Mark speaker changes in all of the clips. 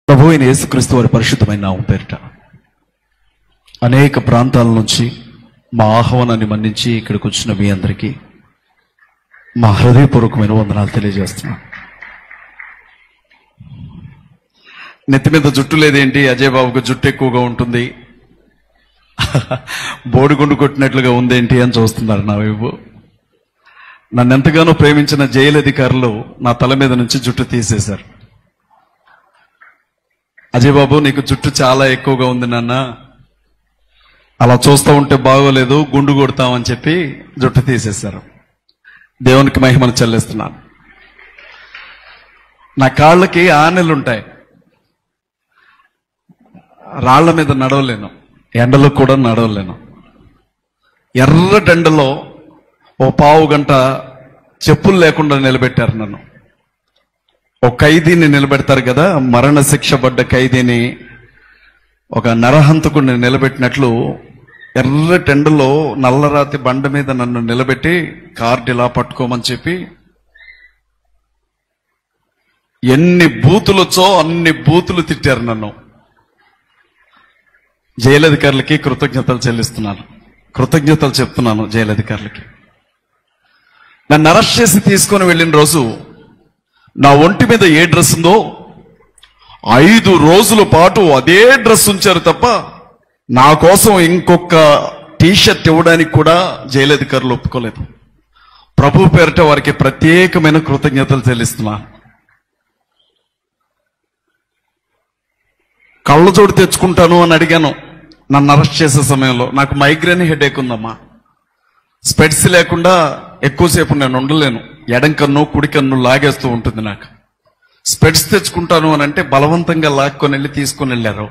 Speaker 1: ప్రభు అయిన యేసుక్రీస్తు వారి పరిశుద్ధమైన నామం పేరిట అనేక ప్రాంతాల నుంచి మా ఆహ్వానాన్ని మన్నించి ఇక్కడికి వచ్చిన మీ అందరికీ మా హృదయపూర్వకమైన వందనాలు తెలియజేస్తున్నాను. నెత్తి మీద జుట్టు లేదేంటి, అజయ్ బాబుకు జుట్టు ఎక్కువగా ఉంటుంది, బోడిగుండు కొట్టినట్లుగా ఉందేంటి అని చూస్తున్నారు నా వైపు. నన్ను ఎంతగానో ప్రేమించిన జైలు అధికారులు నా తల మీద నుంచి జుట్టు తీసేశారు. అజయ్ బాబు, నీకు జుట్టు చాలా ఎక్కువగా ఉంది నాన్న, అలా చూస్తూ ఉంటే బాగోలేదు, గుండు కొడతామని చెప్పి జుట్టు తీసేశారు. దేవునికి మహిమను చెల్లిస్తున్నాను. నా కాళ్ళకి ఆనెలుంటాయి, రాళ్ల మీద నడవలేను, ఎండలో కూడా నడవలేను. ఎర్రటెండలో ఓ పావు గంట చెప్పులు లేకుండా నిలబెట్టారు నన్ను. ఒక ఖైదీని నిలబెడతారు కదా, మరణ శిక్ష పడ్డ ఖైదీని ఒక నరహంతకుడిని నిలబెట్టినట్లు ఎర్రటెండలో నల్లరాతి బండ మీద నన్ను నిలబెట్టి కార్డు ఇలా పట్టుకోమని చెప్పి ఎన్ని బూతులు వచ్చో అన్ని బూతులు తిట్టారు నన్ను. జైలధికారులకి కృతజ్ఞతలు చెప్తున్నాను. జైలధికారులకి నన్ను అరెస్ట్ చేసి తీసుకొని వెళ్ళిన రోజు నా ఒంటి మీద ఏ డ్రెస్ ఉందో 5 రోజుల పాటు అదే డ్రెస్ ఉంచారు తప్ప నా కోసం ఇంకొక టీషర్ట్ ఇవ్వడానికి కూడా జైలధికారులు ఒప్పుకోలేదు. ప్రభు పేరిట వారికి ప్రత్యేకమైన కృతజ్ఞతలు చెల్లిస్తున్నాను. కళ్ళజోడు తెచ్చుకుంటాను అని అడిగాను నన్ను అరెస్ట్ చేసే సమయంలో. నాకు మైగ్రేన్ హెడేక్ ఉందమ్మా, స్పెట్స్ లేకుండా ఎక్కువసేపు నేను ఉండలేను, ఎడం కన్ను కుడి కన్ను లాగేస్తూ ఉంటుంది నాకు. స్పెట్స్ తెచ్చుకుంటాను అని అంటే బలవంతంగా లాక్కొని వెళ్ళి తీసుకొని వెళ్ళారు.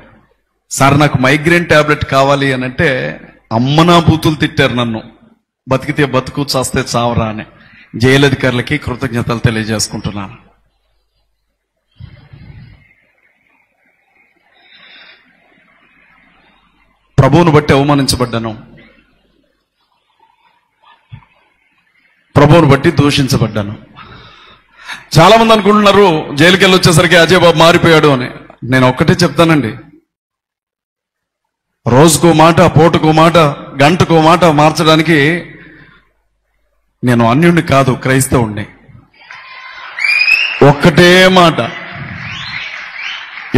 Speaker 1: సార్ నాకు మైగ్రేన్ టాబ్లెట్ కావాలి అని అంటే అమ్మనా బూతులు తిట్టారు నన్ను. బతికితే బతుకు, చాస్తే చావరా అని. జైలధికారులకి కృతజ్ఞతలు తెలియజేసుకుంటున్నాను. ప్రభువును బట్టి అవమానించబడ్డాను, ప్రభువును బట్టి దూషించబడ్డాను. చాలా మంది అనుకుంటున్నారు జైలుకి వెళ్ళి వచ్చేసరికి అజయ్ బాబు మారిపోయాడు అని. నేను ఒక్కటే చెప్తానండి, రోజుకో మాట, పూటకో మాట, గంటకో మాట మార్చడానికి నేను అన్యుణ్ణి కాదు, క్రైస్తవుణ్ణి. ఒక్కటే మాట.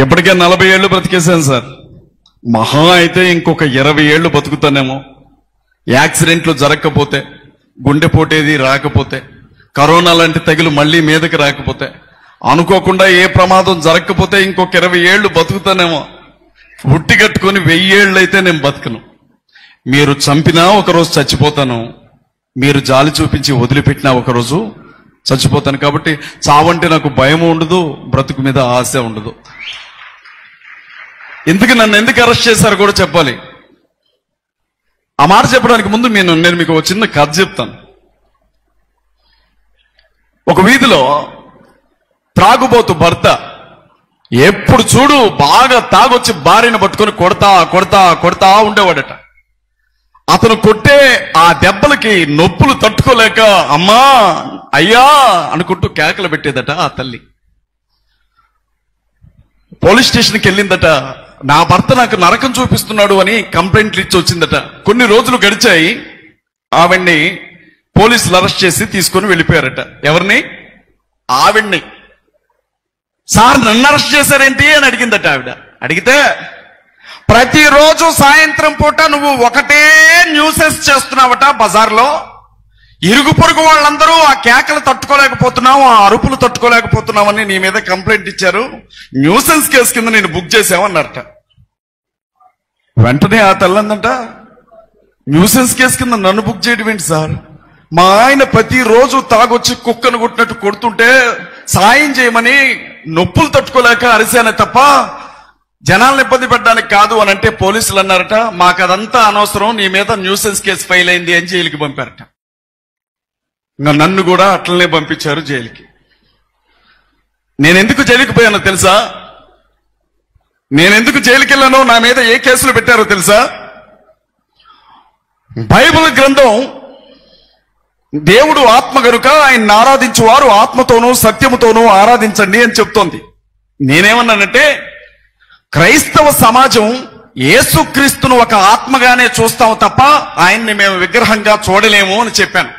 Speaker 1: ఎప్పటికే 40 ఏళ్ళు బ్రతికేశాను సార్, మహా అయితే ఇంకొక 20 ఏళ్ళు బతుకుతానేమో. యాక్సిడెంట్లు జరగకపోతే, గుండెపోటేది రాకపోతే, కరోనా లాంటి తెగులు మళ్ళీ మీదకి రాకపోతే, అనుకోకుండా ఏ ప్రమాదం జరగకపోతే ఇంకొక 20 ఏళ్ళు బతుకుతానేమో. ఉట్టి కట్టుకొని 1000 ఏళ్ళు అయితే నేను బతుకను. మీరు చంపినా ఒకరోజు చచ్చిపోతాను, మీరు జాలి చూపించి వదిలిపెట్టినా ఒకరోజు చచ్చిపోతాను. కాబట్టి చావంటే నాకు భయం ఉండదు, బ్రతుకు మీద ఆశ ఉండదు. ఇందుకు నన్ను ఎందుకు అరెస్ట్ చేశారో కూడా చెప్పాలి. ఆ మాట చెప్పడానికి ముందు నేను మీకు ఒక చిన్న కథ చెప్తాను. ఒక వీధిలో త్రాగుబోతు భర్త ఎప్పుడు చూడు బాగా తాగొచ్చి భార్యను పట్టుకొని కొడతా ఉండేవాడట. అతను కొట్టే ఆ దెబ్బలకి నొప్పులు తట్టుకోలేక అమ్మా అయ్యా అనుకుంటూ కేకలు పెట్టేదట ఆ తల్లి. పోలీస్ స్టేషన్కి వెళ్ళిందట. నా భర్త నాకు నరకం చూపిస్తున్నాడు అని కంప్లైంట్లు ఇచ్చి వచ్చిందట. కొన్ని రోజులు గడిచాయి, ఆవిడ్ని పోలీసులు అరెస్ట్ చేసి తీసుకొని వెళ్ళిపోయారట. ఎవరిని? ఆవిడ్ని. సార్ నన్ను అరెస్ట్ చేశారేంటి అని అడిగిందట ఆవిడ. అడిగితే, ప్రతిరోజు సాయంత్రం పూట నువ్వు ఒకటే న్యూసెస్ చేస్తున్నావట బజార్లో. ఇరుగు పొరుగు వాళ్ళందరూ ఆ కేకలు తట్టుకోలేకపోతున్నావు, ఆ అరుపులు తట్టుకోలేకపోతున్నావని నీ మీద కంప్లైంట్ ఇచ్చారు, న్యూసెన్స్ కేసు కింద నేను బుక్ చేసావన్నారట. వెంటనే ఆ తల్లందంట, న్యూసెన్స్ కేసు కింద నన్ను బుక్ చేయడం ఏంటి సార్? మా ఆయన ప్రతిరోజు తాగొచ్చి కుక్కను కొట్టినట్టు కొడుతుంటే సాయం చేయమని నొప్పులు తట్టుకోలేక అరిశానే తప్ప జనాలను ఇబ్బంది పెట్టడానికి కాదు అని అంటే పోలీసులు అన్నారట, మాకు అదంతా అనవసరం, నీ మీద న్యూసెన్స్ కేసు ఫైల్ అయింది అని జైలుకి పంపారట. ఇంకా నన్ను కూడా అట్లనే పంపించారు జైలుకి. నేనెందుకు జైలుకి పోయానో తెలుసా? నేనెందుకు జైలుకి వెళ్ళానో, నా మీద ఏ కేసులు పెట్టారో తెలుసా? బైబిల్ గ్రంథం దేవుడు ఆత్మ గనుక ఆయన్ని ఆరాధించువారు ఆత్మతోనూ సత్యముతోనూ ఆరాధించండి అని చెప్తోంది. నేనేమన్నానంటే, క్రైస్తవ సమాజం యేసుక్రీస్తును ఒక ఆత్మగానే చూస్తాం తప్ప ఆయన్ని మేము విగ్రహంగా చూడలేము అని చెప్పాను.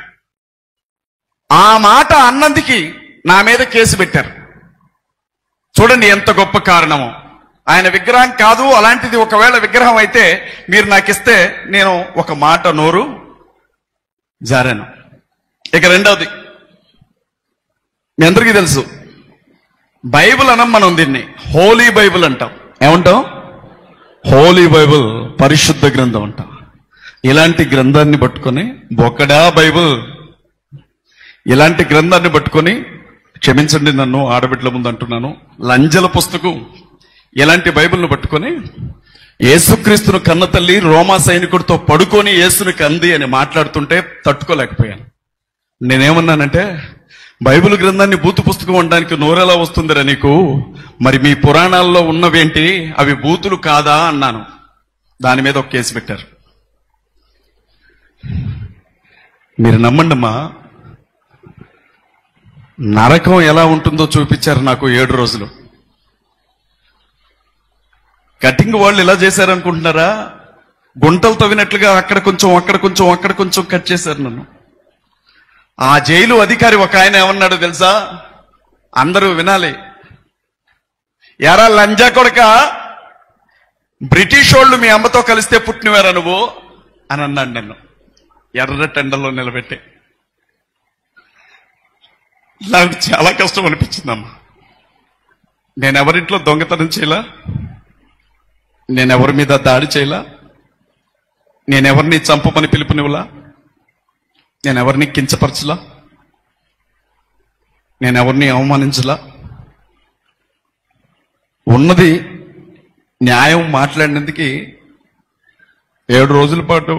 Speaker 1: ఆ మాట అన్నందుకి నా మీద కేసు పెట్టారు. చూడండి ఎంత గొప్ప కారణమో. ఆయన విగ్రహం కాదు, అలాంటిది ఒకవేళ విగ్రహం అయితే మీరు నాకు ఇస్తే నేను ఒక మాట నోరు జారాను. ఇక రెండవది, మీ అందరికీ తెలుసు, బైబిల్ అనం మనం దీన్ని హోలీ బైబిల్ అంటాం. ఏమంటాం? హోలీ బైబిల్, పరిశుద్ధ గ్రంథం అంటాం. ఇలాంటి గ్రంథాన్ని పట్టుకొని బొక్కడా బైబిల్, ఇలాంటి గ్రంథాన్ని పట్టుకొని, క్షమించండి నన్ను ఆడబిడ్డల ముందు అంటున్నాను, లంజల పుస్తకం ఇలాంటి బైబిల్ను పట్టుకొని యేసుక్రీస్తును కన్న తల్లి రోమా సైనికుడితో పడుకొని యేసుని కంది అని మాట్లాడుతుంటే తట్టుకోలేకపోయాను. నేనేమన్నానంటే, బైబిల్ గ్రంథాన్ని బూతు పుస్తకం అనడానికి నోరెలా వస్తుందిరా నీకు, మరి మీ పురాణాల్లో ఉన్నవేంటి, అవి బూతులు కాదా అన్నాను. దాని మీద ఒక కేసు పెట్టారు. మీరు నమ్మండమ్మా, నరకం ఎలా ఉంటుందో చూపించారు నాకు 7 రోజులు. కటింగ్ వాళ్ళు ఇలా చేశారనుకుంటున్నారా? గుంటలు తవ్వినట్లుగా అక్కడ కొంచెం అక్కడ కొంచెం అక్కడ కొంచెం కట్ చేశారు నన్ను. ఆ జైలు అధికారి ఒక ఆయన ఏమన్నాడో తెలుసా? అందరూ వినాలి. యారా లంజా కొడక, బ్రిటిష్ వాళ్ళు మీ అమ్మతో కలిస్తే పుట్టినవారా నువ్వు అని అన్నాడు నన్ను ఎర్ర టెండల్లో నిలబెట్టి. నాకు చాలా కష్టం అనిపించిందమ్మా. నేనెవరింట్లో దొంగతనం చేయలా, నేనెవరి మీద దాడి చేయలా, నేనెవరిని చంపమని పిలుపునివ్వలా, నేనెవరిని కించపరచలా, నేనెవరిని అవమానించలా. ఉన్నది న్యాయం మాట్లాడినందుకు 7 రోజుల పాటు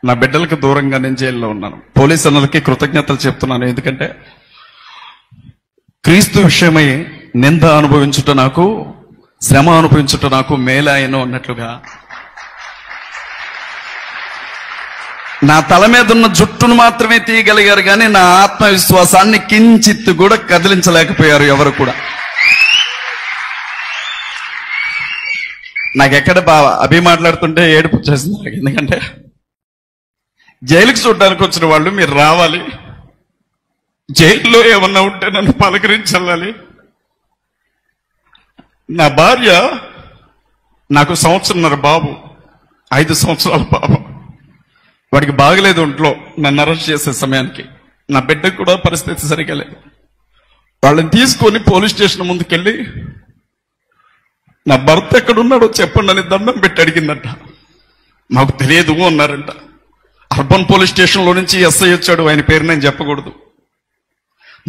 Speaker 1: నా బిడ్డలకు దూరంగా నేను జైల్లో ఉన్నాను. పోలీసు అన్నలకి కృతజ్ఞతలు చెప్తున్నాను. ఎందుకంటే క్రీస్తు విషయమై నింద అనుభవించుట నాకు, శ్రమ అనుభవించుట నాకు మేలాయను అన్నట్లుగా నా తల మీద ఉన్న జుట్టును మాత్రమే తీయగలిగారు, కానీ నా ఆత్మవిశ్వాసాన్ని కించిత్తు కూడా కదిలించలేకపోయారు ఎవరు కూడా. నాకెక్కడ అభి మాట్లాడుతుంటే ఏడుపు వచ్చేసింది నాకు. ఎందుకంటే జైలుకి చూడడానికి వచ్చిన వాళ్ళు మీరు రావాలి, జైల్లో ఏమన్నా ఉంటే నన్ను పలకరించాలి. నా భార్య, నాకు 1.5 సంవత్సరం బాబు, 5 సంవత్సరాల బాబు, వాడికి బాగలేదు ఒంట్లో నన్ను అరెస్ట్ చేసే సమయానికి. నా బిడ్డకు కూడా పరిస్థితి సరిగా లేదు. వాళ్ళని తీసుకొని పోలీస్ స్టేషన్ ముందుకెళ్ళి నా భర్త ఎక్కడున్నాడో చెప్పండి అని దండం పెట్టి అడిగిందంట. మాకు తెలియదు అన్నారంట. అర్బన్ పోలీస్ స్టేషన్లో నుంచి ఎస్ఐ వచ్చాడు, ఆయన పేరు నేను చెప్పకూడదు.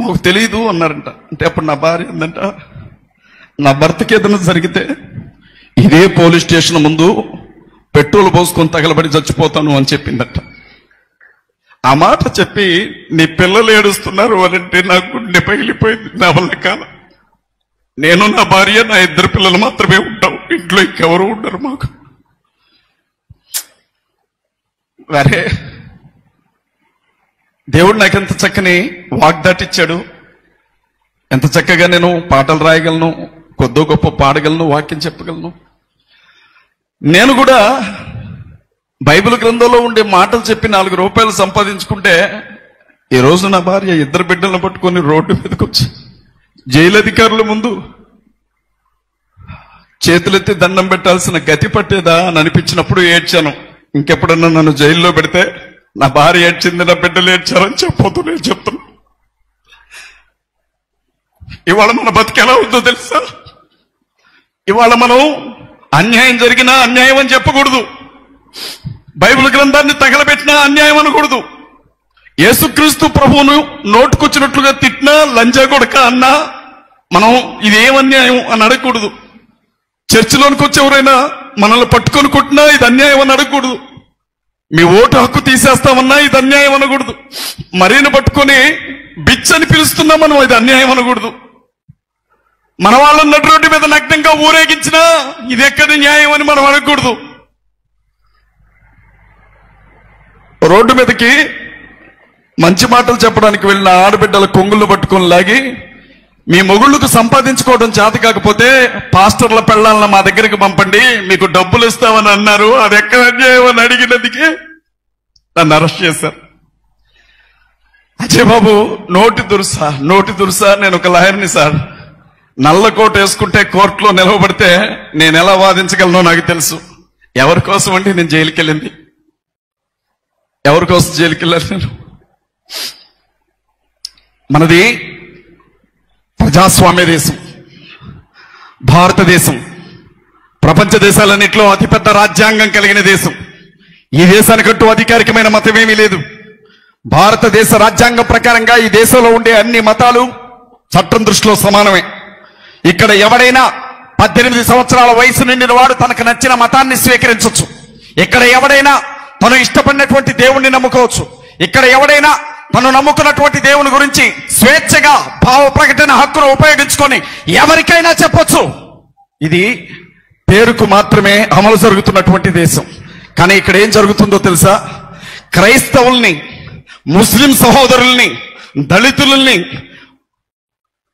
Speaker 1: మాకు తెలియదు అన్నారంట. అంటే అప్పుడు నా భార్య ఏందంట, నా భర్తకి ఏదైనా జరిగితే ఇదే పోలీస్ స్టేషన్ ముందు పెట్రోల్ పోసుకొని తగలబడి చచ్చిపోతాను అని చెప్పిందట. ఆ మాట చెప్పి నీ పిల్లలు ఏడుస్తున్నారు అనంటే నా గుండె పగిలిపోయింది. నా వల్ల కాదు. నేను, నా భార్య, నా 2 పిల్లలు మాత్రమే ఉంటాం, ఇంట్లో ఇంకెవరు ఉండరు మాకు. వరే దేవుడు నాకు ఎంత చక్కని వాగ్దాటిచ్చాడు. ఎంత చక్కగా నేను పాటలు రాయగలను, కొద్దో గొప్ప పాడగలను, వాక్యం చెప్పగలను. నేను కూడా బైబిల్ గ్రంథంలో ఉండే మాటలు చెప్పి 4 రూపాయలు సంపాదించుకుంటే, ఈ రోజు నా భార్య 2 బిడ్డలను పట్టుకొని రోడ్డు మీదకి వచ్చి జైలు అధికారుల ముందు చేతులెత్తి దండం పెట్టాల్సిన గతి పట్టేదా అని అనిపించినప్పుడు ఏడ్చాను. ఇంకెప్పుడన్నా నన్ను జైల్లో పెడితే నా భార్య ఏడ్చింది, నా బిడ్డలు ఏడ్చారని చెప్పొద్దు. నేను చెప్తున్నా, ఇవాళ మన బతికి ఎలా ఉందో తెలుసా? ఇవాళ మనం అన్యాయం జరిగినా అన్యాయం అని చెప్పకూడదు, బైబిల్ గ్రంథాన్ని తగలబెట్టినా అన్యాయం అనకూడదు, యేసుక్రీస్తు ప్రభువును నోటుకొచ్చినట్లుగా తిట్టినా లంజా కొడక అన్నా మనం ఇదేం అన్యాయం అని అడగకూడదు. చర్చిలోనికి వచ్చి ఎవరైనా మనల్ని పట్టుకొని కొట్టినా ఇది అన్యాయం అని అడగకూడదు. మీ ఓటు హక్కు తీసేస్తామన్నా ఇది అన్యాయం అనకూడదు. మరీని పట్టుకొని బిచ్ అని పిలుస్తున్నా మనం ఇది అన్యాయం అనకూడదు. మన వాళ్ళని నడు రోడ్డు మీద నగ్నంగా ఊరేగించినా ఇది ఎక్కడి న్యాయం అని మనం అనకూడదు. రోడ్డు మీదకి మంచి మాటలు చెప్పడానికి వెళ్ళిన ఆడబిడ్డల కొంగులు పట్టుకొని లాగి మీ మొగుళ్ళకు సంపాదించుకోవడం చేత కాకపోతే పాస్టర్ల పెళ్ళాలను మా దగ్గరికి పంపండి, మీకు డబ్బులు ఇస్తామని అన్నారు. అది ఎక్కడ అన్యాయం అని అడిగినందుకే నన్ను అరెస్ట్ చేశారు. అజయ్ బాబు నోటి దురుసా నేను ఒక లాయర్ని సార్. నల్ల కోట్ వేసుకుంటే కోర్టులో నిలవబడితే నేను ఎలా వాదించగలనో నాకు తెలుసు. ఎవరి కోసం అండి నేను జైలుకి వెళ్ళింది? ఎవరి కోసం జైలుకి వెళ్ళాను నేను? మనది ప్రజాస్వామ్య దేశం, భారతదేశం. ప్రపంచ దేశాలన్నింటిలో అతిపెద్ద రాజ్యాంగం కలిగిన దేశం. ఈ దేశానికంటూ అధికారికమైన మతం ఏమీ లేదు. భారతదేశ రాజ్యాంగం ప్రకారంగా ఈ దేశంలో ఉండే అన్ని మతాలు చట్టం దృష్టిలో సమానమే. ఇక్కడ ఎవడైనా 18 సంవత్సరాల వయసు నిండిన వాడు తనకు నచ్చిన మతాన్ని స్వీకరించవచ్చు. ఇక్కడ ఎవడైనా తను ఇష్టపడినటువంటి దేవుణ్ణి నమ్ముకోవచ్చు. ఇక్కడ ఎవడైనా తను నమ్ముకున్నటువంటి దేవుని గురించి స్వేచ్ఛగా భావ ప్రకటన హక్కును ఉపయోగించుకొని ఎవరికైనా చెప్పొచ్చు. ఇది పేరుకు మాత్రమే అమలు జరుగుతున్నటువంటి దేశం. కానీ ఇక్కడ ఏం జరుగుతుందో తెలుసా? క్రైస్తవుల్ని, ముస్లిం సహోదరుల్ని, దళితుల్ని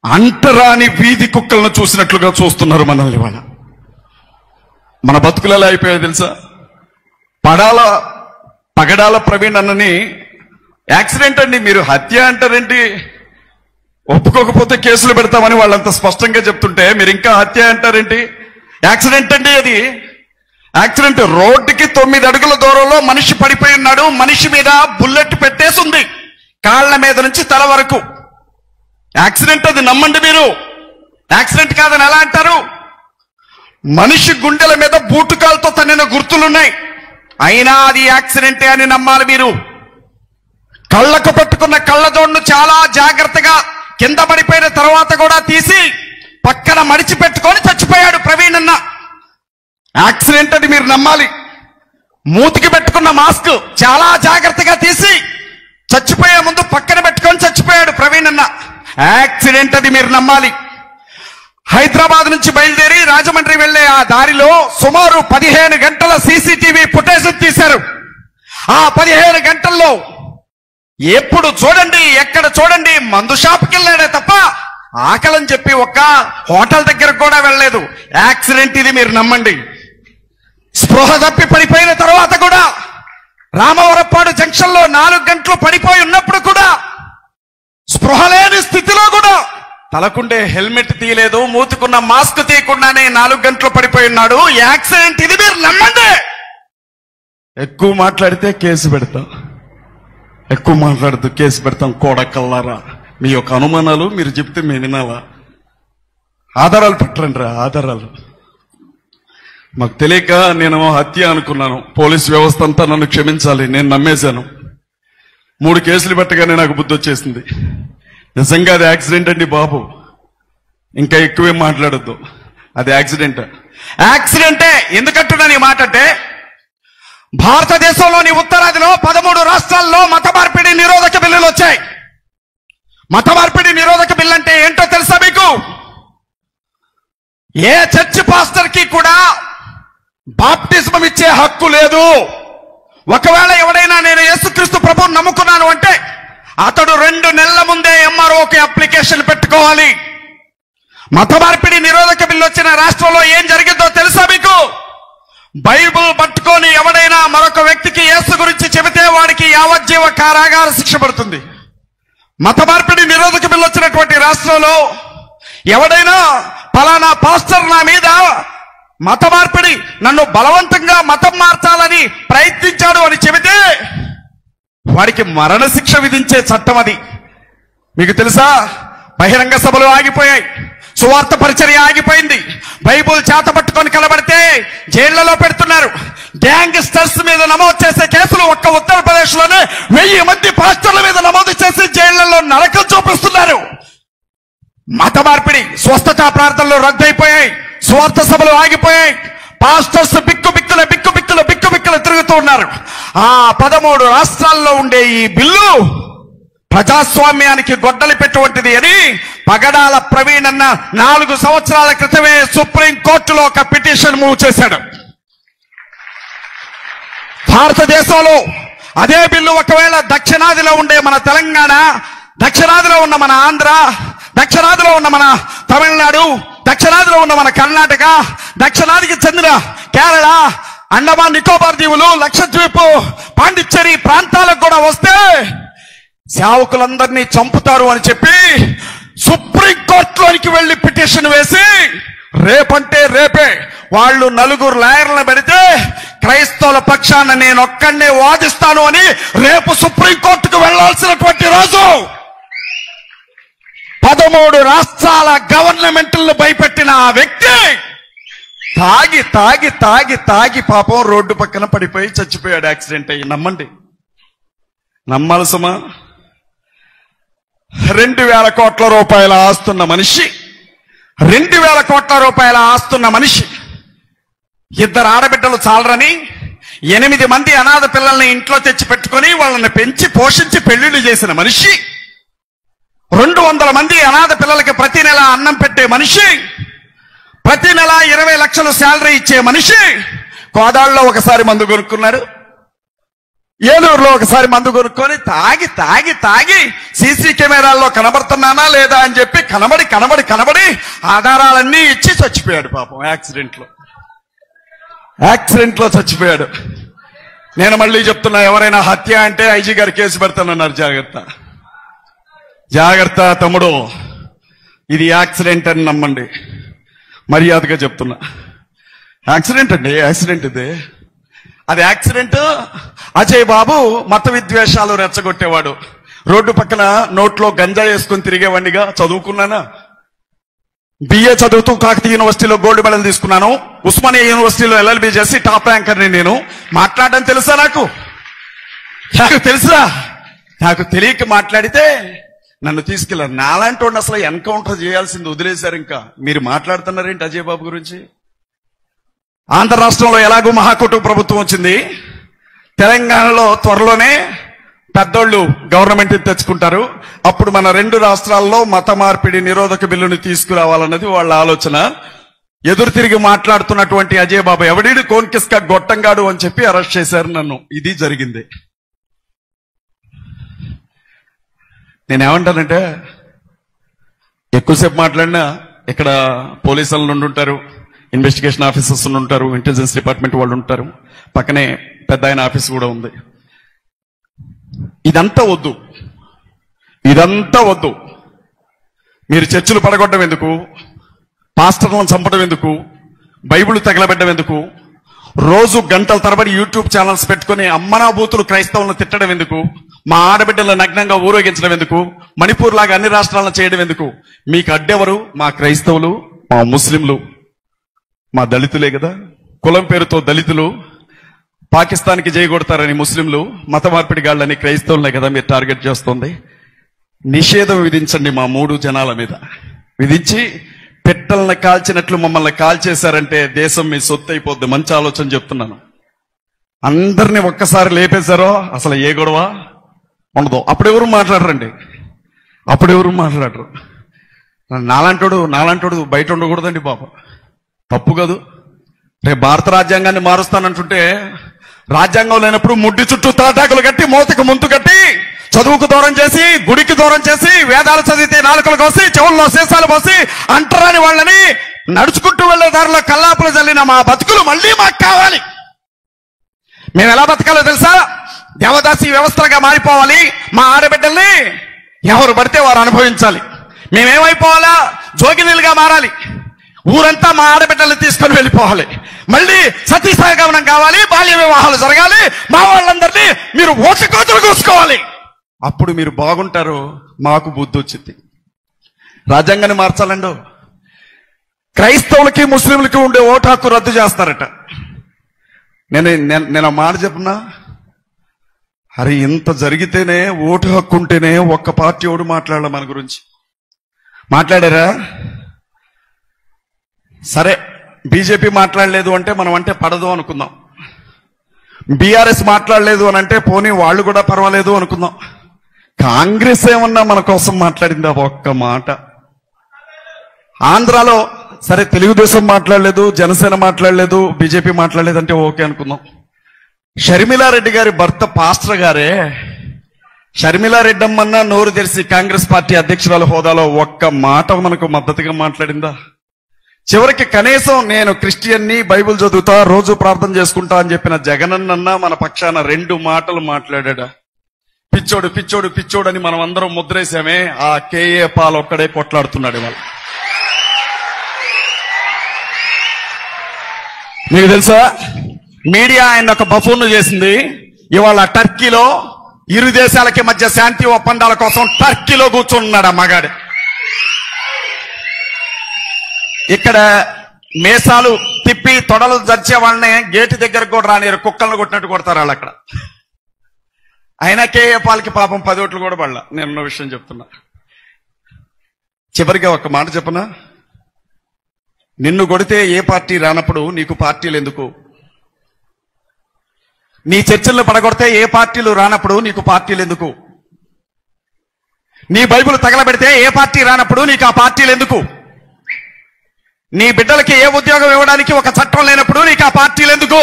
Speaker 1: అంటరాని వీధి కుక్కలను చూసినట్లుగా చూస్తున్నారు మనల్ని. వాళ్ళ మన బతుకులు ఎలా అయిపోయాయో తెలుసా? పగడాల ప్రవీణ్ అన్నని యాక్సిడెంట్ అండి, మీరు హత్య అంటారేంటి? ఒప్పుకోకపోతే కేసులు పెడతామని వాళ్ళంత స్పష్టంగా చెప్తుంటే మీరు ఇంకా హత్య అంటారేంటి? యాక్సిడెంట్ అండి అది. యాక్సిడెంట్. రోడ్డుకి 9 అడుగుల దూరంలో మనిషి పడిపోయి ఉన్నాడు. మనిషి మీద బుల్లెట్ పెట్టేసింది కాళ్ల మీద నుంచి తల వరకు. యాక్సిడెంట్ అది, నమ్మండి మీరు. యాక్సిడెంట్ కాదని ఎలా అంటారు? మనిషి గుండెల మీద బూటుకాలతో తన్నిన గుర్తులున్నాయి, అయినా అది యాక్సిడెంటే అని నమ్మాలి మీరు. కళ్ళకు పెట్టుకున్న కళ్ళజోడును చాలా జాగ్రత్తగా కింద పడిపోయిన తర్వాత కూడా తీసి పక్కన మడిచి పెట్టుకొని చచ్చిపోయాడు ప్రవీణ్ అన్న. యాక్సిడెంట్ అది మీరు నమ్మాలి. మూతికి పెట్టుకున్న మాస్క్ చాలా జాగ్రత్తగా తీసి చచ్చిపోయే ముందు పక్కన పెట్టుకొని చచ్చిపోయాడు ప్రవీణ్ అన్న. యాక్సిడెంట్ అది మీరు నమ్మాలి. హైదరాబాద్ నుంచి బయలుదేరి రాజమండ్రి వెళ్లే ఆ దారిలో సుమారు 15 గంటల సీసీటీవీ ఫుటేజ్ తీశారు. ఆ 15 గంటల్లో ఎప్పుడు చూడండి, ఎక్కడ చూడండి మందు షాప్కి వెళ్ళాడే తప్ప ఆకలని చెప్పి ఒక్క హోటల్ దగ్గరకు కూడా వెళ్ళలేదు. యాక్సిడెంట్ ఇది మీరు నమ్మండి. స్పృహ తప్పి పడిపోయిన తర్వాత కూడా రామవరపాడు జంక్షన్ లో 4 గంటలు పడిపోయి ఉన్నప్పుడు కూడా స్పృహ లేని స్థితిలో కూడా తలకుండే హెల్మెట్ తీయలేదు, మూతుకున్న మాస్క్ తీయకుండానే 4 గంటలు పడిపోయి ఉన్నాడు. యాక్సిడెంట్ ఇది మీరు నమ్మండి. ఎక్కువ మాట్లాడితే కేసు పెడతాం, ఎక్కువ మాట్లాడుతూ కేసు పెడతాం. కోడకల్లారా, మీ యొక్క అనుమానాలు మీరు చెప్తే మేము వినాలా? ఆధారాలు పెట్టండి రా, ఆధారాలు. మాకు తెలియక నేను హత్య అనుకున్నాను. పోలీస్ వ్యవస్థ అంతా నన్ను క్షమించాలి, నేను నమ్మేశాను. 3 కేసులు పెట్టగానే నాకు బుద్ధి వచ్చేసింది. నిజంగా అది యాక్సిడెంట్ అండి బాబు, ఇంకా ఎక్కువే మాట్లాడొద్దు. అది యాక్సిడెంట్. యాక్సిడెంటే ఎందుకంటున్నాను ఈ మాట అంటే, భారతదేశంలోని ఉత్తరాదిలో 13 రాష్ట్రాల్లో మత మార్పిడి నిరోధక బిల్లులు వచ్చాయి. మత మార్పిడి నిరోధక బిల్లు అంటే ఏంటో తెలుసా మీకు? ఏ చర్చ్ పాస్టర్ కి కూడా బాప్టిజం ఇచ్చే హక్కు లేదు. ఒకవేళ ఎవడైనా నేను యేసుక్రీస్తు ప్రభువుని నమ్ముకున్నాను అంటే అతడు 2 నెలల ముందే ఎంఆర్ఓకి అప్లికేషన్ పెట్టుకోవాలి. మత మార్పిడి నిరోధక బిల్లు వచ్చిన రాష్ట్రంలో ఏం జరిగిందో తెలుసా మీకు? బైబుల్ పట్టుకొని ఎవడైనా మరొక వ్యక్తికి యేసు గురించి చెబితే వాడికి యావజ్జీవ కారాగార శిక్ష పడుతుంది. మత మార్పిడి నిరోధక బిల్లు వచ్చినటువంటి రాష్ట్రంలో ఎవడైనా ఫలానా పాస్టర్ నా మీద మత మార్పిడి, నన్ను బలవంతంగా మతం మార్చాలని ప్రయత్నించాడు అని చెబితే వాడికి మరణ శిక్ష విధించే చట్టం అది. మీకు తెలుసా? బహిరంగ సభలు ఆగిపోయాయి, సువార్త పరిచర్య ఆగిపోయింది. బైబుల్ చేత పట్టుకొని కలబడితే జైళ్లలో పెడుతున్నారు. గ్యాంగ్స్టర్స్ మీద నమోదు చేసే కేసులు ఒక్క ఉత్తరప్రదేశ్ లోనే 1000 మంది పాస్టర్ల మీద నమోదు చేసి జైళ్లలో నరకం చూపిస్తున్నారు. మత మార్పిడి, స్వస్థతా ప్రార్థనలు రద్దయిపోయాయి, స్వార్థ సభలు ఆగిపోయాయి. పాస్టర్స్ బిక్కుబిక్కులు తిరుగుతూ ఉన్నారు. ఆ 13 రాష్ట్రాల్లో ఉండే ఈ బిల్లు ప్రజాస్వామ్యానికి గొడ్డలి పెట్టువంటిది అని పగడాల ప్రవీణ్ అన్న 4 సంవత్సరాల క్రితమే సుప్రీం కోర్టులో ఒక పిటిషన్ మూవ్ చేశాడు. భారతదేశంలో అదే బిల్లు ఒకవేళ దక్షిణాదిలో ఉండే మన తెలంగాణ, దక్షిణాదిలో ఉన్న మన ఆంధ్ర,
Speaker 2: దక్షిణాదిలో ఉన్న మన తమిళనాడు, దక్షిణాదిలో ఉన్న మన కర్ణాటక, దక్షిణాదికి చెందిన కేరళ, అండమాన్ నికోబార్ దీవులు, లక్షద్వీప్, పాండిచ్చేరి ప్రాంతాలకు కూడా వస్తే సేవకులందరినీ చంపుతారు అని చెప్పి సుప్రీంకోర్టులోనికి వెళ్లి పిటిషన్ వేసి రేపంటే రేపే వాళ్ళు 4 లాయర్లను పెడితే క్రైస్తవుల పక్షాన నేను ఒక్కడే వాదిస్తాను అని రేపు సుప్రీంకోర్టుకు వెళ్లాల్సినటువంటి రోజు. 13 రాష్ట్రాల గవర్నమెంట్లను భయపెట్టిన ఆ వ్యక్తి తాగి తాగి తాగి తాగి పాపం రోడ్డు పక్కన పడిపోయి చచ్చిపోయాడు, యాక్సిడెంట్ అయ్యి. నమ్మండి, నమ్మాలి సుమా. 2,000 కోట్ల రూపాయల ఆస్తున్న మనిషి, 2,000 కోట్ల రూపాయల ఆస్తున్న మనిషి, 2 ఆడబిడ్డలు చాలరని 8 మంది అనాథ పిల్లల్ని ఇంట్లో తెచ్చి పెట్టుకుని వాళ్ళని పెంచి పోషించి పెళ్లిళ్ళు చేసిన మనిషి, 200 మంది అనాథ పిల్లలకి ప్రతి నెల అన్నం పెట్టే మనిషి, ప్రతి నెల 20 లక్షలు శాలరీ ఇచ్చే మనిషి కోదాళ్ళలో ఒకసారి మందు కొనుక్కున్నారు, ఏలూరులో ఒకసారి మందు కొనుక్కొని తాగి తాగి తాగి సీసీ కెమెరాల్లో కనబడుతున్నానా లేదా అని చెప్పి కనబడి కనబడి కనబడి ఆధారాలన్నీ ఇచ్చి చచ్చిపోయాడు పాపం. యాక్సిడెంట్ లో చచ్చిపోయాడు. నేను మళ్ళీ చెప్తున్నా, ఎవరైనా హత్య అంటే ఐజీ గారు కేసు పెడతానన్నారు. జాగ్రత్త, జాగ్రత్త తమ్ముడు, ఇది యాక్సిడెంట్ అని నమ్మండి. మర్యాదగా చెప్తున్నా, యాక్సిడెంట్ అండి, యాక్సిడెంట్ ఇది. అది యాక్సిడెంట్. అజయ్ బాబు మత విద్వేషాలు రెచ్చగొట్టేవాడు, రోడ్డు పక్కన నోట్లో గంజా వేసుకుని తిరిగేవాడిగా. చదువుకున్నానా, బిఏ చదువుతూ కాకతీయ యూనివర్సిటీలో గోల్డ్ మెడల్ తీసుకున్నాను, ఉస్మానియా యూనివర్సిటీలో LLB చేసి టాప్ ర్యాంకర్ని నేను. మాట్లాడడం తెలుసా నాకు తెలుసా? నాకు తెలియక మాట్లాడితే నన్ను తీసుకెళ్లారు. నాలాంటి వాడిని అసలు ఎన్కౌంటర్ చేయాల్సింది వదిలేశారు. ఇంకా మీరు మాట్లాడుతున్నారేంటి అజయ్ బాబు గురించి? ఆంధ్ర రాష్ట్రంలో ఎలాగో మహాకూటమి ప్రభుత్వం వచ్చింది, తెలంగాణలో త్వరలోనే పెద్దోళ్ళు గవర్నమెంట్ తెచ్చుకుంటారు. అప్పుడు మన 2 రాష్ట్రాల్లో మత మార్పిడి నిరోధక బిల్లుని తీసుకురావాలన్నది వాళ్ళ ఆలోచన. ఎదురు తిరిగి మాట్లాడుతున్నటువంటి అజయ్ బాబు ఎవడీడు కోన్కిస్కా గొట్టంగాడు అని చెప్పి అరెస్ట్ చేశారు నన్ను. ఇది జరిగింది. నేనేమంటానంటే, ఎక్కువసేపు మాట్లాడినా ఇక్కడ పోలీసులు ఉంటారు, ఇన్వెస్టిగేషన్ ఆఫీసర్స్ ఉంటారు, ఇంటెలిజెన్స్ డిపార్ట్మెంట్ వాళ్ళు ఉంటారు, పక్కనే పెద్ద ఆయన ఆఫీస్ కూడా ఉంది. ఇదంతా వద్దు, ఇదంతా వద్దు. మీరు చర్చిలు పడగొట్టడం ఎందుకు, పాస్టర్లను చంపడం ఎందుకు, బైబిల్ తగలబెట్టడం ఎందుకు, రోజు గంటల తరబడి యూట్యూబ్ ఛానల్స్ పెట్టుకుని అమ్మనా బూతులు క్రైస్తవులను తిట్టడం ఎందుకు, మా ఆడబిడ్డలను నగ్నంగా ఊరేగించడం ఎందుకు, మణిపూర్ లాగా అన్ని రాష్ట్రాలను చేయడం ఎందుకు? మీకు అడ్డెవరు? మా క్రైస్తవులు, మా ముస్లింలు, మా దళితులే కదా. కులం పేరుతో దళితులు పాకిస్తాన్కి జయగొడతారని ముస్లింలు, మత మార్పిడి గాళ్ళని క్రైస్తవులనే కదా మీరు టార్గెట్ చేస్తుంది. నిషేధం విధించండి మా 3 జనాల మీద. విధించి పెట్టలను కాల్చినట్లు మమ్మల్ని కాల్చేశారంటే దేశం మీ సొత్తు అయిపోద్ది. మంచి ఆలోచన చెప్తున్నాను. అందరినీ ఒక్కసారి లేపేశారో అసలు ఏ గొడవ ఉండదు. అప్పుడెవరు మాట్లాడరండి, అప్పుడెవరు మాట్లాడరు. నాలాంటోడు బయట ఉండకూడదండి బాబు, తప్పు కాదు. రేపు భారత రాజ్యాంగాన్ని మారుస్తానంటుంటే రాజ్యాంగం లేనప్పుడు ముడ్డి చుట్టూ తాటాకులు కట్టి, మోతకు ముందు కట్టి, చదువుకు దూరం చేసి, గుడికి దూరం చేసి, వేదాలు చదివితే నాలుకలు కోసి, చెవుల్లో సీసాలు పోసి, అంటరాని వాళ్ళని నడుచుకుంటూ వెళ్లే దారిలో కల్లాపులు చల్లిన మా బతుకులు మళ్ళీ మాకు కావాలి. మేము ఎలా బతకాలో తెలుసా? దేవదాసి వ్యవస్థలుగా మారిపోవాలి. మా ఆడబిడ్డల్ని ఎవరు పడితే వారు అనుభవించాలి. మేమేమైపోవాలా? జోగినీలుగా మారాలి. ఊరంతా మా ఆడబిడ్డల్ని తీసుకొని వెళ్ళిపోవాలి. మళ్ళీ సతీ సహగమనం కావాలి, బాల్య వివాహాలు జరగాలి. మా వాళ్ళందరినీ మీరు ఓట్ల కోతలు కూసుకోవాలి. అప్పుడు మీరు బాగుంటారు. మాకు బుద్ధి వచ్చింది. రాజ్యాంగాన్ని మార్చాలండో. క్రైస్తవులకి ముస్లింలకి ఉండే ఓటు హక్కు రద్దు చేస్తారట. నేను ఆ మాట చెప్పనా? అరే, ఇంత జరిగితేనే, ఓటు హక్కు ఉంటేనే ఒక్క పార్టీ ఓడు మాట్లాడాలి మన గురించి. మాట్లాడారా? సరే, బీజేపీ మాట్లాడలేదు అంటే మనం అంటే పడదు అనుకుందాం. బీఆర్ఎస్ మాట్లాడలేదు అని అంటే పోనీ వాళ్ళు కూడా పర్వాలేదు అనుకుందాం. కాంగ్రెస్ ఏమన్నా మన కోసం మాట్లాడిందా? ఒక్క మాట. ఆంధ్రాలో సరే, తెలుగుదేశం మాట్లాడలేదు, జనసేన మాట్లాడలేదు, బీజేపీ మాట్లాడలేదు అంటే ఓకే అనుకుందాం. షర్మిలారెడ్డి గారి భర్త పాస్టర్ గారే షర్మిలా రెడ్డమ్మన్న నోరు తెరిచి కాంగ్రెస్ పార్టీ అధ్యక్షురాల హోదాలో ఒక్క మాట మనకు మద్దతుగా మాట్లాడిందా? చివరికి కనీసం నేను క్రిస్టియన్ని, బైబిల్ చదువుతా, రోజు ప్రార్థన చేసుకుంటా అని చెప్పిన జగనన్న మన పక్షాన 2 మాటలు మాట్లాడా? పిచ్చోడు పిచ్చోడు పిచ్చోడు అని మనం అందరం ముద్రేశామే. ఆ కేఏ పాల్ ఒక్కడే కొట్లాడుతున్నాడు ఇవాళ. మీకు తెలుసా, మీడియా ఆయన ఒక బఫూన్ చేసింది. ఇవాళ టర్కీలో ఇరు దేశాలకి మధ్య శాంతి ఒప్పందాల కోసం టర్కీలో కూర్చున్నాడు ఆ మగాడు. ఇక్కడ మేసాలు తిప్పి తొడలు జర్చే వాళ్ళని గేటు దగ్గరకు కూడా రానియరు, కుక్కలను కొట్టినట్టు కొడతారు వాళ్ళు అక్కడ. అయినా కేఏ పాల్కి పాపం 10 ఓట్లు కూడా పడలా. నేను విషయం చెప్తున్నా. చివరిగా ఒక మాట చెప్పనా, నిన్ను కొడితే ఏ పార్టీ రానప్పుడు నీకు పార్టీలు ఎందుకు? నీ చర్చలను పడగొడితే ఏ పార్టీలు రానప్పుడు నీకు పార్టీలు ఎందుకు? నీ బైబిల్ తగలబెడితే ఏ పార్టీ రానప్పుడు నీకు ఆ పార్టీలు ఎందుకు? నీ బిడ్డలకి ఏ ఉద్యోగం ఇవ్వడానికి ఒక చట్టం లేనప్పుడు నీకు ఆ పార్టీలు ఎందుకు?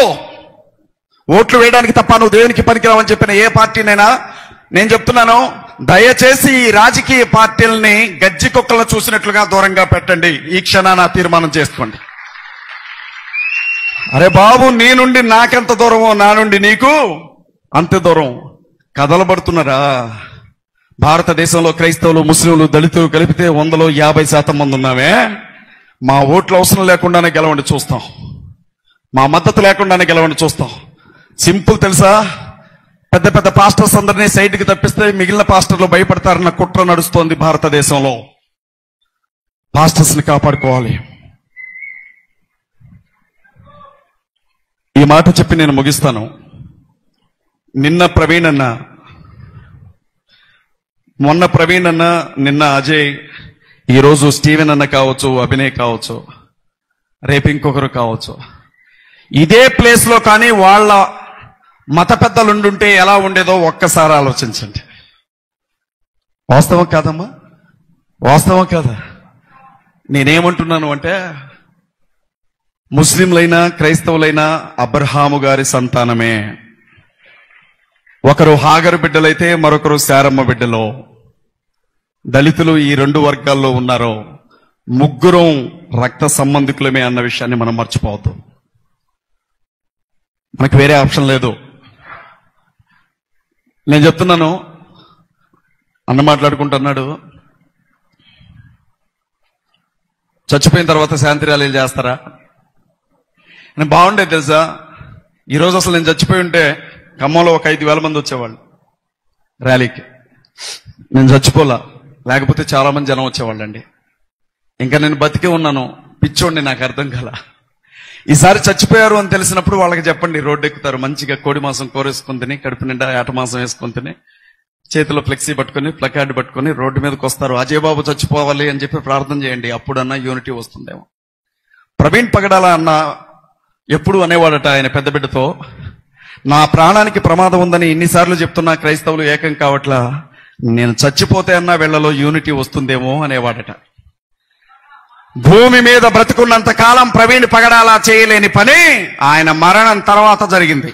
Speaker 2: ఓట్లు వేయడానికి తప్ప నువ్వు దేవునికి పనికిరావని చెప్పిన ఏ పార్టీనైనా నేను చెప్తున్నాను, దయచేసి ఈ రాజకీయ పార్టీలని గజ్జి కుక్కలను చూసినట్లుగా దూరంగా పెట్టండి. ఈ క్షణాన తీర్మానం చేసుకోండి. అరే బాబు, నీ నుండి నాకెంత దూరమో నా నుండి నీకు అంతే దూరం. కదలబడుతున్నారా? భారతదేశంలో క్రైస్తవులు, ముస్లింలు, దళితులు కలిపితే 100లో 50% మంది ఉన్నామే. మా ఓట్లు అవసరం లేకుండానే గెలవండి చూస్తాం. మా మద్దతు లేకుండానే గెలవండి చూస్తాం. సింపుల్ తెలుసా, పెద్ద పెద్ద పాస్టర్స్ అందరినీ సైడ్కి తప్పిస్తే మిగిలిన పాస్టర్లు భయపడతారన్న కుట్ర నడుస్తోంది భారతదేశంలో. పాస్టర్స్ ని కాపాడుకోవాలి. ఈ మాట చెప్పి నేను ముగిస్తాను. నిన్న ప్రవీణ్ అన్న, మొన్న ప్రవీణ్ అన్న, నిన్న అజయ్, ఈరోజు స్టీవెన్ అన్న కావచ్చు, అభినయ్ కావచ్చు, రేపు ఇంకొకరు కావచ్చు. ఇదే ప్లేస్ లో కానీ వాళ్ళ మత పెద్దలుండుంటే ఎలా ఉండేదో ఒక్కసారి ఆలోచించండి. వాస్తవం కాదమ్మా? వాస్తవం కాదా? నేనేమంటున్నాను అంటే, ముస్లింలైనా క్రైస్తవులైనా అబ్రహాము గారి సంతానమే. ఒకరు హాగరు బిడ్డలైతే మరొకరు శారమ్మ బిడ్డలో. దళితులు ఈ 2 వర్గాల్లో ఉన్నారో ముగ్గురం రక్త సంబంధికులమే అన్న విషయాన్ని మనం మర్చిపోవద్దు. మనకు వేరే ఆప్షన్ లేదు. నేను చెప్తున్నాను, అన్న మాట్లాడుకుంటున్నాడు, చచ్చిపోయిన తర్వాత శాంతి ర్యాలీలు చేస్తారా? నేను బాగుండేది తెలుసా. ఈరోజు అసలు నేను చచ్చిపోయి ఉంటే ఖమ్మంలో ఒక 5,000 మంది వచ్చేవాళ్ళు ర్యాలీకి. నేను చచ్చిపోలా, లేకపోతే చాలా మంది జనం వచ్చేవాళ్ళండి. ఇంకా నేను బతికే ఉన్నాను, పిచ్చోండి, నాకు అర్థం కాల. ఈసారి చచ్చిపోయారు అని తెలిసినప్పుడు వాళ్ళకి చెప్పండి, రోడ్డు ఎక్కుతారు. మంచిగా కోడి మాంసం కోరేసుకుని తిని, కడుపు నిండా ఏట మాంసం వేసుకుని తిని, చేతిలో ఫ్లెక్సీ పట్టుకుని, ప్లకార్డు పట్టుకుని రోడ్డు మీదకి వస్తారు. అజయ్ బాబు చచ్చిపోవాలి అని చెప్పి ప్రార్థన చేయండి, అప్పుడన్నా యూనిటీ వస్తుందేమో. ప్రవీణ్ పగడాల అన్న ఎప్పుడు అనేవాడట ఆయన పెద్ద బిడ్డతో, నా ప్రాణానికి ప్రమాదం ఉందని ఇన్నిసార్లు చెప్తున్నా క్రైస్తవులు ఏకం కావట్లా, నేను చచ్చిపోతే అన్నా వీళ్లలో యూనిటీ వస్తుందేమో అనేవాడట. భూమి మీద బ్రతుకున్నంత కాలం ప్రవీణ్ పగడాల చేయలేని పని ఆయన మరణం తర్వాత జరిగింది.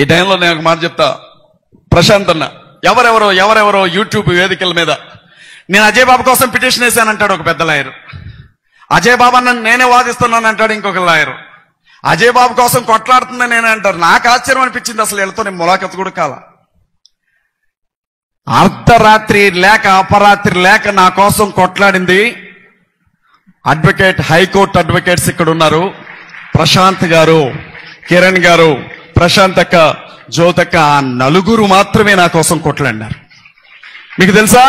Speaker 2: ఈ టైంలో నేను ఒక మాట చెప్తా. ప్రశాంత్ అన్న ఎవరెవరో యూట్యూబ్ వేదికల మీద నేను అజయ్ బాబు కోసం పిటిషన్ వేశానంటాడు ఒక పెద్ద లాయర్. అజయ్ బాబు అన్న నేనే వాదిస్తున్నాను అంటాడు ఇంకొక లాయర్. అజయ్ బాబు కోసం కొట్లాడుతుందని నేనే అంటారు. నాకు ఆశ్చర్యం అనిపించింది, అసలు వీళ్ళతో నేను ములాఖత్ కూడా కాల. అర్ధరాత్రి లేక అపరాత్రి లేక నా కోసం కొట్లాడింది అడ్వకేట్, హైకోర్టు అడ్వకేట్స్ ఇక్కడ ఉన్నారు. ప్రశాంత్ గారు, కిరణ్ గారు, ప్రశాంత్ అక్క, జ్యోతక్క, ఆ 4 మాత్రమే నా కోసం కొట్లాడినారు. మీకు తెలుసా,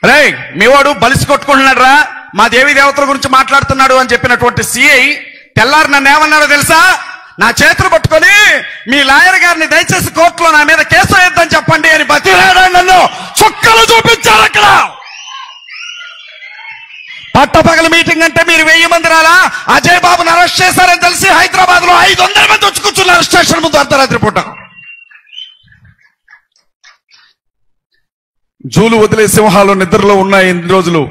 Speaker 2: రే మీవాడు బలిసి కొట్టుకుంటున్నాడు రా, మా దేవీ దేవతల గురించి మాట్లాడుతున్నాడు అని చెప్పినటువంటి సిఐ తెల్లారు నన్ను ఏమన్నాడో తెలుసా? నా చేతులు పట్టుకొని మీ లాయర్ గారిని దయచేసి కోర్టులో నా మీద కేసు వేయొద్దని చెప్పండి అని బతిరాడా. నన్ను చుక్కలు చూపించారు అక్కడ. పట్టపగల మీటింగ్ అంటే మీరు 1000 మంది రాలా? అజయ్ బాబుని అరెస్ట్ చేశారని తెలిసి హైదరాబాద్ లో 500 మంది వచ్చి కూర్చున్నారు స్టేషన్ ముందు అర్ధరాత్రి పూట. జూలు వదిలే సింహాలు నిద్రలో ఉన్నాయి ఎన్ని రోజులు.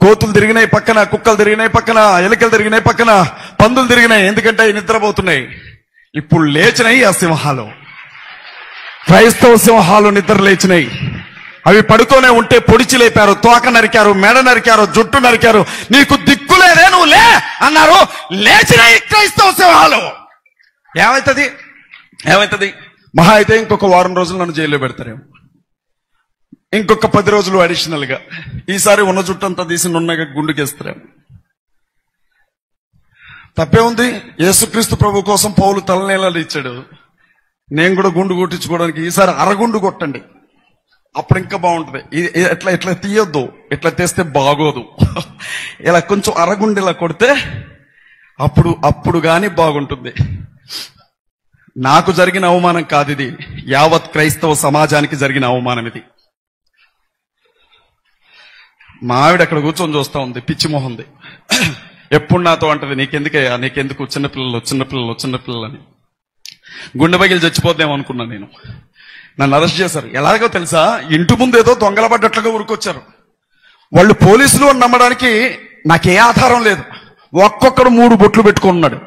Speaker 2: కోతులు తిరిగినాయి పక్కన, కుక్కలు తిరిగినాయి పక్కన, ఎలుకలు తిరిగినాయి పక్కన, పందులు తిరిగినాయి. ఎందుకంటే నిద్రపోతున్నాయి. ఇప్పుడు లేచినాయి ఆ సింహాలు. క్రైస్తవ సింహాలు నిద్ర లేచినాయి. అవి పడుతూనే ఉంటే పొడిచి లేపారు, తోక నరికారు, మెడ నరికారు, జుట్టు నరికారు. నీకు దిక్కులేదే, నువ్వు లే అన్నారు. లేచినాయి క్రైస్తవ సింహాలు. ఏమైతుంది? మహా అయితే ఇంకొక వారం రోజులు నన్ను జైల్లో పెడతారేమో, ఇంకొక 10 రోజులు అడిషనల్ గా. ఈసారి ఉన్న జుట్టంతా తీసి నున్నగా గుండుకేస్తారేమో. తప్పే ఉంది? యేసుక్రీస్తు ప్రభు కోసం పౌలు తలనేలాలు ఇచ్చాడు. నేను కూడా గుండు కొట్టించుకోవడానికి ఈసారి అరగుండు కొట్టండి, అప్పుడు ఇంకా బాగుంటుంది. ఎట్లా తీయొద్దు, ఎట్లా తీస్తే బాగోదు. ఇలా కొంచెం అరగుండు ఇలా కొడితే అప్పుడు గాని బాగుంటుంది. నాకు జరిగిన అవమానం కాదు ఇది, యావత్ క్రైస్తవ సమాజానికి జరిగిన అవమానం ఇది. మా ఆవిడ అక్కడ కూర్చొని చూస్తా ఉంది, పిచ్చి మొహంది. ఎప్పుడు నాతో అంటది, నీకెందుకయ్యా, నీకెందుకు చిన్నపిల్లలు అని. గుండె పగిలి చచ్చిపోద్దాం అనుకున్నా నేను. నన్ను అరెస్ట్ చేశారు. ఎలాగో తెలుసా, ఇంటి ముందు ఏదో దొంగల పడ్డట్లుగా ఉరుకొచ్చారు. వాళ్ళు పోలీసులు అని నమ్మడానికి నాకే ఆధారం లేదు. ఒక్కొక్కడు 3 బొట్లు పెట్టుకున్నాడు.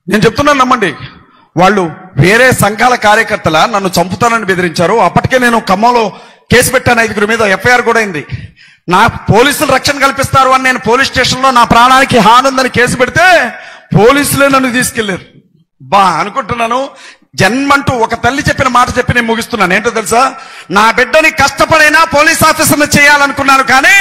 Speaker 2: నేను చెప్తున్నాను, నమ్మండి. వాళ్ళు వేరే సంఘాల కార్యకర్తల నన్ను చంపుతానని బెదిరించారు. అప్పటికే నేను ఖమ్మంలో కేసు పెట్టాను, 5 మీద ఎఫ్ఐఆర్ కూడా అయింది. నా పోలీసులు రక్షణ కల్పిస్తారు అని నేను పోలీస్ స్టేషన్ లో నా ప్రాణానికి హాని ఉందని కేసు పెడితే పోలీసులే నన్ను తీసుకెళ్లారు. అనుకుంటున్నాను, జన్మంటూ ఒక తల్లి చెప్పిన మాట చెప్పి నేను ముగిస్తున్నాను. ఏంటో తెలుసా, నా బిడ్డని కష్టపడైనా పోలీస్ ఆఫీసర్ని చేయాలనుకున్నాను, కానీ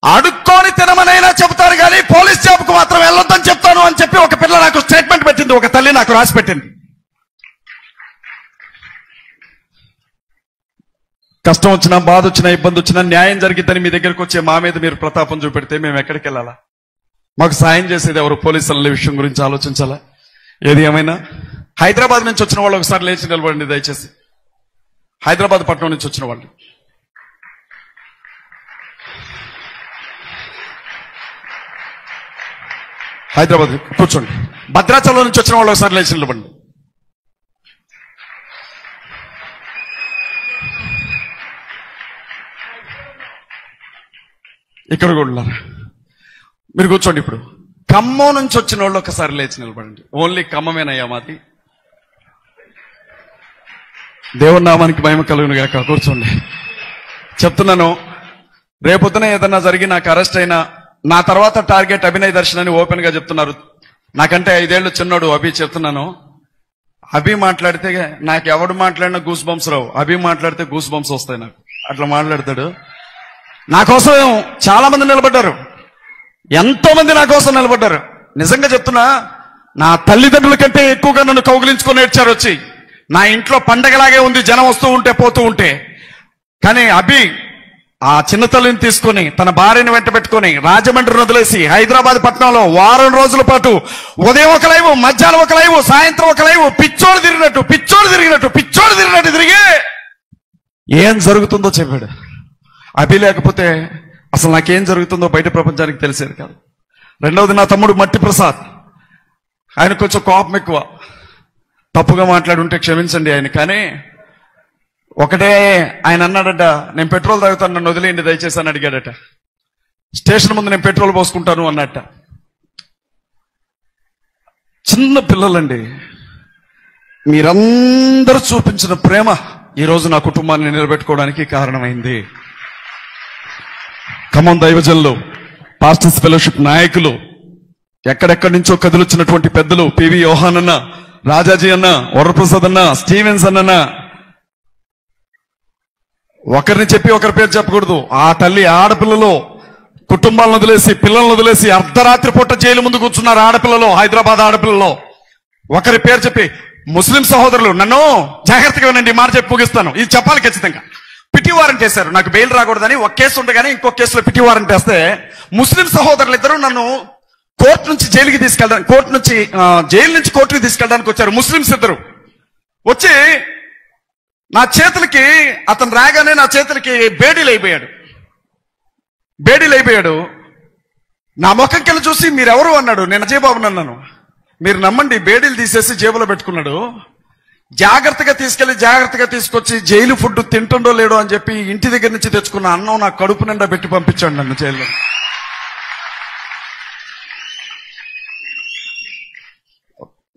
Speaker 2: అడుక్కొని తినమనైనా చెబుతాను, కానీ పోలీస్ జాబ్కు మాత్రం వెళ్ళొద్దని చెప్తాను అని చెప్పి ఒక పిల్ల నాకు స్టేట్మెంట్ పెట్టింది, ఒక తల్లి నాకు రాసి పెట్టింది. కష్టం వచ్చినా, బాధ వచ్చినా, ఇబ్బంది వచ్చినా, న్యాయం జరిగిద్దని మీ దగ్గరకు వచ్చే మా మీద మీరు ప్రతాపం చూపెడితే మేము ఎక్కడికి వెళ్ళాలా? మాకు సాయం చేసేది ఎవరు? పోలీసుల విషయం గురించి ఆలోచించాలా? ఏది ఏమైనా హైదరాబాద్ నుంచి వచ్చిన వాళ్ళు ఒకసారి లేచి నిలబడండి దయచేసి. హైదరాబాద్ పట్టణం నుంచి వచ్చిన వాళ్ళు, హైదరాబాద్ కూర్చోండి. భద్రాచలం నుంచి వచ్చిన వాళ్ళు ఒకసారి లేచి నిలబడండి. ఇక్కడ కూడా ఉన్నారు, మీరు కూర్చోండి. ఇప్పుడు ఖమ్మం నుంచి వచ్చిన వాళ్ళు ఒకసారి లేచి నిలబడండి. ఓన్లీ ఖమ్మమేనయ్యా మాది. దేవుని నామానికి మహిమ కలుగును గాక. కూర్చోండి. చెప్తున్నాను, రేపొద్దున ఏదన్నా జరిగి నాకు అరెస్ట్ అయినా నా తర్వాత టార్గెట్ అభినయ్ దర్శన్ అని ఓపెన్ గా చెప్తున్నారు. నాకంటే 5 ఏళ్ళు చిన్నాడు అభి. చెప్తున్నాను, అభి మాట్లాడితే నాకు ఎవడు మాట్లాడినా గూస్ బంప్స్ రావు, అభి మాట్లాడితే గూస్ బంప్స్ వస్తాయి నాకు. అట్లా మాట్లాడతాడు. నా కోసం చాలా మంది నిలబడ్డారు, ఎంతో మంది నా కోసం నిలబడ్డారు. నిజంగా చెప్తున్నా, నా తల్లిదండ్రుల కంటే ఎక్కువగా నన్ను కౌగిలించుకొని ఏడ్చారు వచ్చి. నా ఇంట్లో పండగలాగే ఉంది, జనం వస్తూ ఉంటే పోతూ ఉంటే. కానీ అభి ఆ చిన్న తల్లిని తీసుకొని తన భార్యని వెంట పెట్టుకొని రాజమండ్రిని వదిలేసి హైదరాబాద్ పట్టణంలో వారం రోజుల పాటు ఉదయం ఒక లైవ్, మధ్యాహ్నం ఒక లైవ్, సాయంత్రం ఒక లైవ్, పిచ్చోడు తిరిగినట్టు తిరిగి ఏం జరుగుతుందో చెప్పాడు. అభి లేకపోతే అసలు నాకేం జరుగుతుందో బయట ప్రపంచానికి తెలిసేది కాదు. రెండవది, నా తమ్ముడు మట్టి ప్రసాద్. ఆయన కొంచెం కోపం ఎక్కువ, తప్పుగా మాట్లాడుంటే క్షమించండి ఆయన. కానీ ఒకటే ఆయన అన్నాడట, నేను పెట్రోల్ తాగుతాను, నన్ను వదిలేయండి దయచేసి అని అడిగాడట. స్టేషన్ ముందు నేను పెట్రోల్ పోసుకుంటాను అన్నట్ట. చిన్న పిల్లలండి, మీరందరూ చూపించిన ప్రేమ ఈరోజు నా కుటుంబాన్ని నిలబెట్టుకోవడానికి కారణమైంది. ఖమ్మం దైవజనులు, పాస్టర్స్ ఫెలోషిప్ నాయకులు, ఎక్కడెక్కడి నుంచో కదిలొచ్చినటువంటి పెద్దలు, పివి యోహాన్ అన్న, రాజాజీ అన్న, వరప్రసాద్ అన్న, స్టీవెన్స్ అన్న. ఒకరిని చెప్పి ఒకరి పేరు చెప్పకూడదు. ఆ తల్లి ఆడపిల్లలు కుటుంబాలను వదిలేసి, పిల్లలను వదిలేసి అర్ధరాత్రి పూట జైలు ముందు కూర్చున్నారు ఆడపిల్లలు, హైదరాబాద్ ఆడపిల్లలు. ఒకరి పేరు చెప్పి ముస్లిం సహోదరులు, నన్ను జాగ్రత్తగా వినండి, మాట చెప్పి ముగిస్తాను, ఇది చెప్పాలి ఖచ్చితంగా. పిటి వారెంట్ వేశారు, నాకు బెయిల్ రాకూడదని. ఒక కేసు ఉండగానే ఇంకో కేసులో పిటి వారెంట్ వేస్తే ముస్లిం సహోదరులు ఇద్దరు నన్ను కోర్టు నుంచి జైలుకి తీసుకెళ్ళడానికి, జైలు నుంచి కోర్టుకి తీసుకెళ్ళడానికి వచ్చారు. ముస్లింస్ ఇద్దరు వచ్చి నా చేతులకి, అతను రాగానే నా చేతులకి బేడీలు అయిపోయాడు. నా ముఖంకెళ్ళి చూసి మీరెవరు అన్నాడు. నేను అజయ్ బాబుని అన్నాను. మీరు నమ్మండి, బేడీలు తీసేసి జేబులో పెట్టుకున్నాడు. జాగ్రత్తగా తీసుకొచ్చి జైలు ఫుడ్ తింటుండో లేడో అని చెప్పి ఇంటి దగ్గర నుంచి తెచ్చుకున్న అన్నం నా కడుపు నిండా పెట్టి పంపించాడు నన్ను జైల్లో.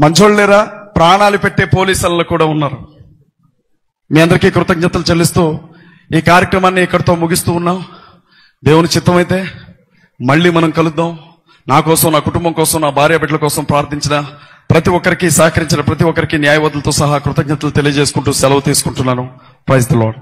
Speaker 2: మంచోళ్ళేరా, ప్రాణాలు పెట్టే పోలీసులు కూడా ఉన్నారు. మీ అందరికీ కృతజ్ఞతలు చెల్లిస్తూ ఈ కార్యక్రమాన్ని ఇక్కడితో ముగిస్తూ ఉన్నాం. దేవుని చిత్తమైతే మళ్ళీ మనం కలుద్దాం. నా కోసం, నా కుటుంబం కోసం, నా భార్య బిడ్డల కోసం ప్రార్థించిన ప్రతి ఒక్కరికి, సహకరించిన ప్రతి ఒక్కరికి న్యాయవాదులతో సహా కృతజ్ఞతలు తెలియజేసుకుంటూ సెలవు తీసుకుంటున్నాను. Praise the lord.